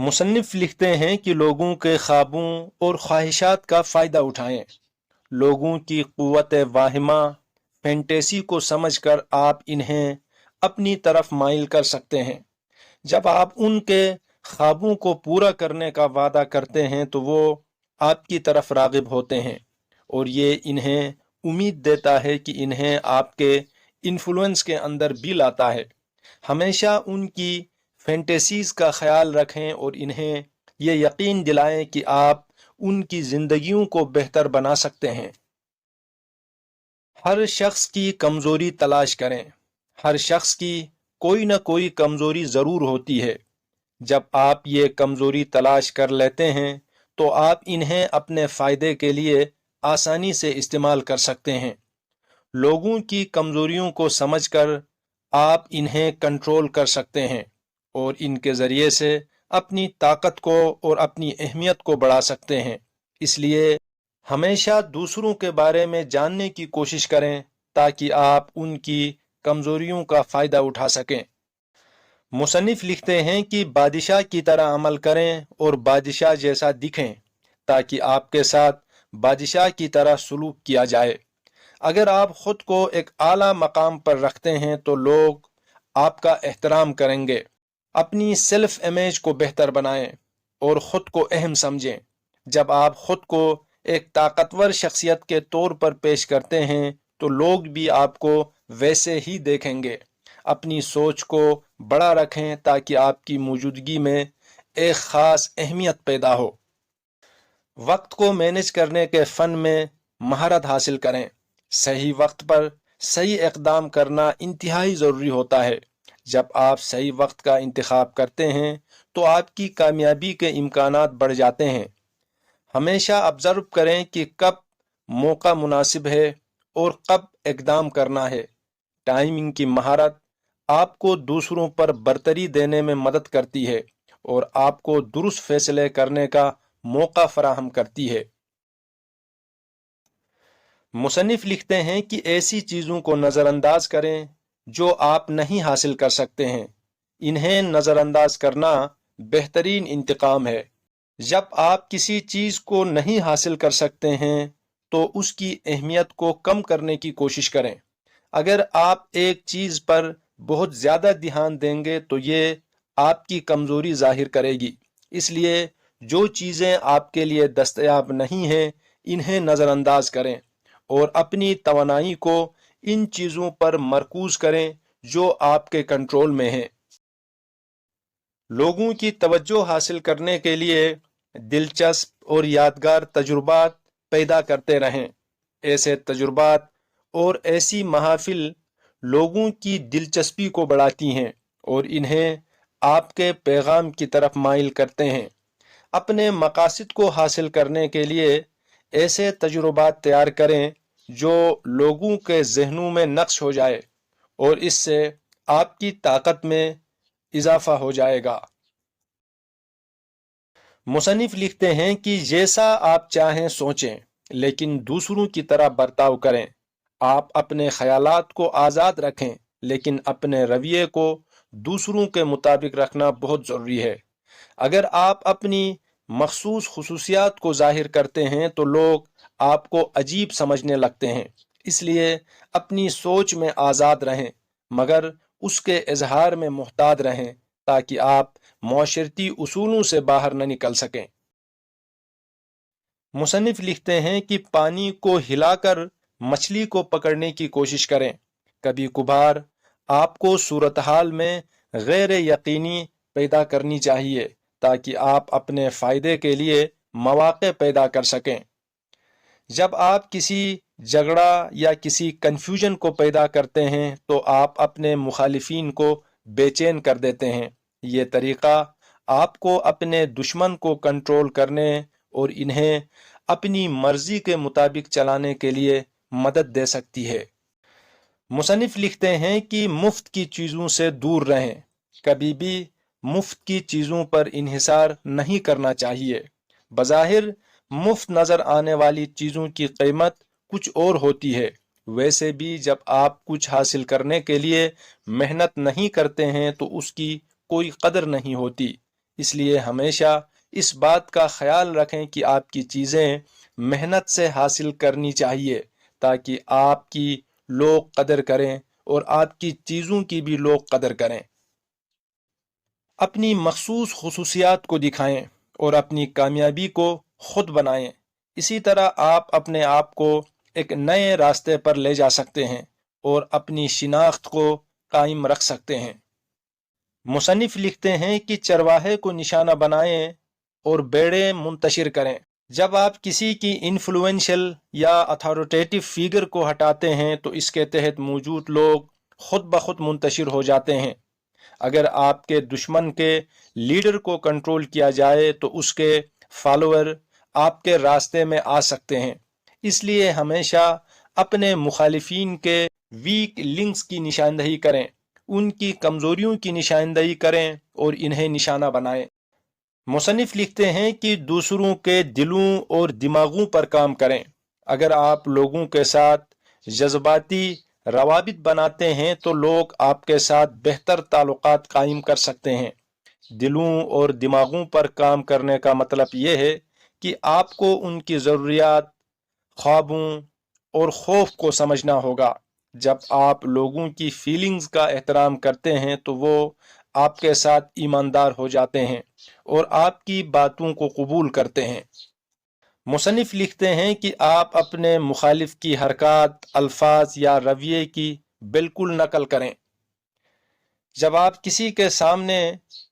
مصنف لکھتے ہیں کہ لوگوں کے خوابوں اور خواہشات کا فائدہ اٹھائیں۔ لوگوں کی قوت واہمہ فینٹیسی کو سمجھ کر آپ انہیں اپنی طرف مائل کر سکتے ہیں۔ جب آپ ان کے خوابوں کو پورا کرنے کا وعدہ کرتے ہیں تو وہ آپ کی طرف راغب ہوتے ہیں، اور یہ انہیں امید دیتا ہے کہ انہیں آپ کے انفلوئنس کے اندر بھی لاتا ہے۔ ہمیشہ ان کی فینٹیسیز کا خیال رکھیں اور انہیں یہ یقین دلائیں کہ آپ ان کی زندگیوں کو بہتر بنا سکتے ہیں۔ ہر شخص کی کمزوری تلاش کریں۔ ہر شخص کی کوئی نہ کوئی کمزوری ضرور ہوتی ہے۔ جب آپ یہ کمزوری تلاش کر لیتے ہیں تو آپ انہیں اپنے فائدے کے لیے آسانی سے استعمال کر سکتے ہیں۔ لوگوں کی کمزوریوں کو سمجھ کر آپ انہیں کنٹرول کر سکتے ہیں اور ان کے ذریعے سے اپنی طاقت کو اور اپنی اہمیت کو بڑھا سکتے ہیں۔ اس لیے ہمیشہ دوسروں کے بارے میں جاننے کی کوشش کریں تاکہ آپ ان کی کمزوریوں کا فائدہ اٹھا سکیں۔ مصنف لکھتے ہیں کہ بادشاہ کی طرح عمل کریں اور بادشاہ جیسا دکھیں تاکہ آپ کے ساتھ بادشاہ کی طرح سلوک کیا جائے۔ اگر آپ خود کو ایک اعلیٰ مقام پر رکھتے ہیں تو لوگ آپ کا احترام کریں گے۔ اپنی سیلف امیج کو بہتر بنائیں اور خود کو اہم سمجھیں۔ جب آپ خود کو ایک طاقتور شخصیت کے طور پر پیش کرتے ہیں تو لوگ بھی آپ کو ویسے ہی دیکھیں گے۔ اپنی سوچ کو بڑا رکھیں تاکہ آپ کی موجودگی میں ایک خاص اہمیت پیدا ہو۔ وقت کو مینج کرنے کے فن میں مہارت حاصل کریں۔ صحیح وقت پر صحیح اقدام کرنا انتہائی ضروری ہوتا ہے۔ جب آپ صحیح وقت کا انتخاب کرتے ہیں تو آپ کی کامیابی کے امکانات بڑھ جاتے ہیں۔ ہمیشہ آبزرو کریں کہ کب موقع مناسب ہے اور کب اقدام کرنا ہے۔ ٹائمنگ کی مہارت آپ کو دوسروں پر برتری دینے میں مدد کرتی ہے اور آپ کو درست فیصلے کرنے کا موقع فراہم کرتی ہے۔ مصنف لکھتے ہیں کہ ایسی چیزوں کو نظر انداز کریں جو آپ نہیں حاصل کر سکتے ہیں۔ انہیں نظر انداز کرنا بہترین انتقام ہے۔ جب آپ کسی چیز کو نہیں حاصل کر سکتے ہیں تو اس کی اہمیت کو کم کرنے کی کوشش کریں۔ اگر آپ ایک چیز پر بہت زیادہ دھیان دیں گے تو یہ آپ کی کمزوری ظاہر کرے گی۔ اس لیے جو چیزیں آپ کے لیے دستیاب نہیں ہیں انہیں نظر انداز کریں اور اپنی توانائی کو ان چیزوں پر مرکوز کریں جو آپ کے کنٹرول میں ہیں۔ لوگوں کی توجہ حاصل کرنے کے لیے دلچسپ اور یادگار تجربات پیدا کرتے رہیں۔ ایسے تجربات اور ایسی محافل لوگوں کی دلچسپی کو بڑھاتی ہیں اور انہیں آپ کے پیغام کی طرف مائل کرتے ہیں۔ اپنے مقاصد کو حاصل کرنے کے لیے ایسے تجربات تیار کریں جو لوگوں کے ذہنوں میں نقش ہو جائے اور اس سے آپ کی طاقت میں اضافہ ہو جائے گا۔ مصنف لکھتے ہیں کہ جیسا آپ چاہیں سوچیں لیکن دوسروں کی طرح برتاؤ کریں۔ آپ اپنے خیالات کو آزاد رکھیں لیکن اپنے رویے کو دوسروں کے مطابق رکھنا بہت ضروری ہے۔ اگر آپ اپنی مخصوص خصوصیات کو ظاہر کرتے ہیں تو لوگ آپ کو عجیب سمجھنے لگتے ہیں۔ اس لیے اپنی سوچ میں آزاد رہیں مگر اس کے اظہار میں محتاط رہیں تاکہ آپ معاشرتی اصولوں سے باہر نہ نکل سکیں۔ مصنف لکھتے ہیں کہ پانی کو ہلا کر مچھلی کو پکڑنے کی کوشش کریں۔ کبھی کبھار آپ کو صورتحال میں غیر یقینی پیدا کرنی چاہیے تاکہ آپ اپنے فائدے کے لیے مواقع پیدا کر سکیں۔ جب آپ کسی جھگڑا یا کسی کنفیوژن کو پیدا کرتے ہیں تو آپ اپنے مخالفین کو بے چین کر دیتے ہیں۔ یہ طریقہ آپ کو اپنے دشمن کو کنٹرول کرنے اور انہیں اپنی مرضی کے مطابق چلانے کے لیے مدد دے سکتی ہے۔ مصنف لکھتے ہیں کہ مفت کی چیزوں سے دور رہیں۔ کبھی بھی مفت کی چیزوں پر انحصار نہیں کرنا چاہیے۔ بظاہر مفت نظر آنے والی چیزوں کی قیمت کچھ اور ہوتی ہے۔ ویسے بھی جب آپ کچھ حاصل کرنے کے لیے محنت نہیں کرتے ہیں تو اس کی کوئی قدر نہیں ہوتی۔ اس لیے ہمیشہ اس بات کا خیال رکھیں کہ آپ کی چیزیں محنت سے حاصل کرنی چاہیے تاکہ آپ کی لوگ قدر کریں اور آپ کی چیزوں کی بھی لوگ قدر کریں۔ اپنی مخصوص خصوصیات کو دکھائیں اور اپنی کامیابی کو خود بنائیں۔ اسی طرح آپ اپنے آپ کو ایک نئے راستے پر لے جا سکتے ہیں اور اپنی شناخت کو قائم رکھ سکتے ہیں۔ مصنف لکھتے ہیں کہ چرواہے کو نشانہ بنائیں اور بیڑے منتشر کریں۔ جب آپ کسی کی انفلوئنشل یا اتھارٹیٹو فیگر کو ہٹاتے ہیں تو اس کے تحت موجود لوگ خود بخود منتشر ہو جاتے ہیں۔ اگر آپ کے دشمن کے لیڈر کو کنٹرول کیا جائے تو اس کے فالوور آپ کے راستے میں آ سکتے ہیں۔ اس لیے ہمیشہ اپنے مخالفین کے ویک لنکس کی نشاندہی کریں، ان کی کمزوریوں کی نشاندہی کریں اور انہیں نشانہ بنائیں۔ مصنف لکھتے ہیں کہ دوسروں کے دلوں اور دماغوں پر کام کریں۔ اگر آپ لوگوں کے ساتھ جذباتی روابط بناتے ہیں تو لوگ آپ کے ساتھ بہتر تعلقات قائم کر سکتے ہیں۔ دلوں اور دماغوں پر کام کرنے کا مطلب یہ ہے کہ آپ کو ان کی ضروریات، خوابوں اور خوف کو سمجھنا ہوگا۔ جب آپ لوگوں کی فیلنگز کا احترام کرتے ہیں تو وہ آپ کے ساتھ ایماندار ہو جاتے ہیں اور آپ کی باتوں کو قبول کرتے ہیں۔ مصنف لکھتے ہیں کہ آپ اپنے مخالف کی حرکات، الفاظ یا رویے کی بالکل نقل کریں۔ جب آپ کسی کے سامنے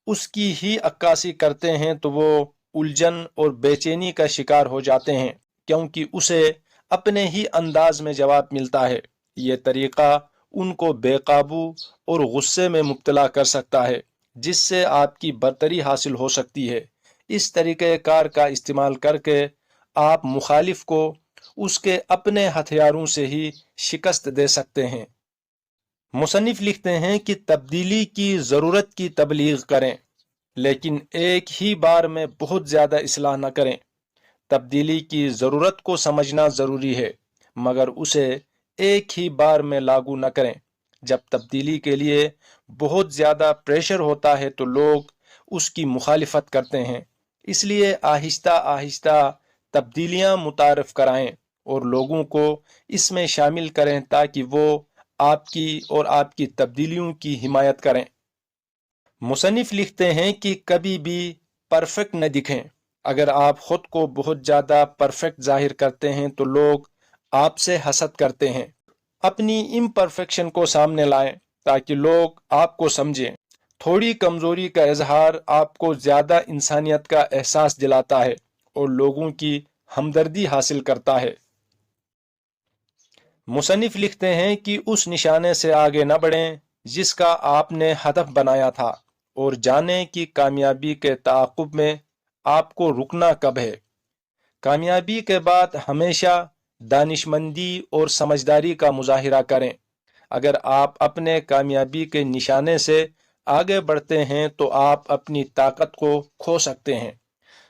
اس کی ہی عکاسی کرتے ہیں تو وہ الجھن اور بے چینی کا شکار ہو جاتے ہیں، کیونکہ اسے اپنے ہی انداز میں جواب ملتا ہے۔ یہ طریقہ ان کو بے قابو اور غصے میں مبتلا کر سکتا ہے، جس سے آپ کی برتری حاصل ہو سکتی ہے۔ اس طریقہ کار کا استعمال کر کے آپ مخالف کو اس کے اپنے ہتھیاروں سے ہی شکست دے سکتے ہیں۔ مصنف لکھتے ہیں کہ تبدیلی کی ضرورت کی تبلیغ کریں، لیکن ایک ہی بار میں بہت زیادہ اصلاح نہ کریں۔ تبدیلی کی ضرورت کو سمجھنا ضروری ہے، مگر اسے ایک ہی بار میں لاگو نہ کریں۔ جب تبدیلی کے لیے بہت زیادہ پریشر ہوتا ہے تو لوگ اس کی مخالفت کرتے ہیں۔ اس لیے آہستہ آہستہ تبدیلیاں متعارف کرائیں اور لوگوں کو اس میں شامل کریں تاکہ وہ آپ کی اور آپ کی تبدیلیوں کی حمایت کریں۔ مصنف لکھتے ہیں کہ کبھی بھی پرفیکٹ نہ دکھیں۔ اگر آپ خود کو بہت زیادہ پرفیکٹ ظاہر کرتے ہیں تو لوگ آپ سے حسد کرتے ہیں۔ اپنی امپرفیکشن کو سامنے لائیں تاکہ لوگ آپ کو سمجھیں۔ تھوڑی کمزوری کا اظہار آپ کو زیادہ انسانیت کا احساس دلاتا ہے اور لوگوں کی ہمدردی حاصل کرتا ہے۔ مصنف لکھتے ہیں کہ اس نشانے سے آگے نہ بڑھیں جس کا آپ نے ہدف بنایا تھا، اور جانیں کہ کامیابی کے تعاقب میں آپ کو رکنا کب ہے۔ کامیابی کے بعد ہمیشہ دانشمندی اور سمجھداری کا مظاہرہ کریں۔ اگر آپ اپنے کامیابی کے نشانے سے آگے بڑھتے ہیں تو آپ اپنی طاقت کو کھو سکتے ہیں۔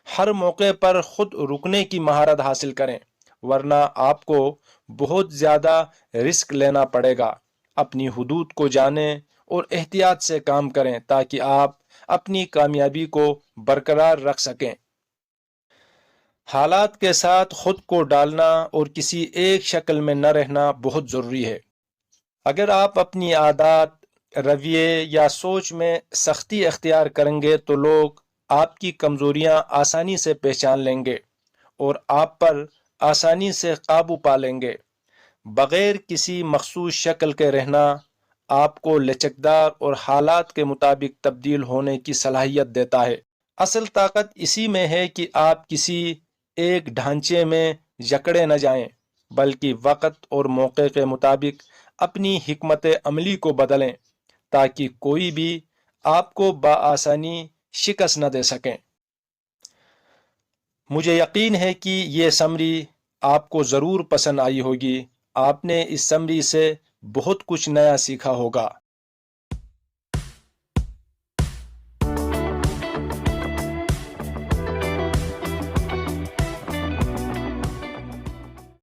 ہر موقع پر خود رکنے کی مہارت حاصل کریں، ورنہ آپ کو بہت زیادہ رسک لینا پڑے گا۔ اپنی حدود کو جانیں اور احتیاط سے کام کریں تاکہ آپ اپنی کامیابی کو برقرار رکھ سکیں۔ حالات کے ساتھ خود کو ڈالنا اور کسی ایک شکل میں نہ رہنا بہت ضروری ہے۔ اگر آپ اپنی عادات، رویے یا سوچ میں سختی اختیار کریں گے تو لوگ آپ کی کمزوریاں آسانی سے پہچان لیں گے اور آپ پر آسانی سے قابو پا لیں گے۔ بغیر کسی مخصوص شکل کے رہنا آپ کو لچکدار اور حالات کے مطابق تبدیل ہونے کی صلاحیت دیتا ہے۔ اصل طاقت اسی میں ہے کہ آپ کسی ایک ڈھانچے میں جکڑے نہ جائیں، بلکہ وقت اور موقع کے مطابق اپنی حکمت عملی کو بدلیں تاکہ کوئی بھی آپ کو بآسانی شکست نہ دے سکیں۔ مجھے یقین ہے کہ یہ سمری آپ کو ضرور پسند آئی ہوگی۔ آپ نے اس سمری سے بہت کچھ نیا سیکھا ہوگا۔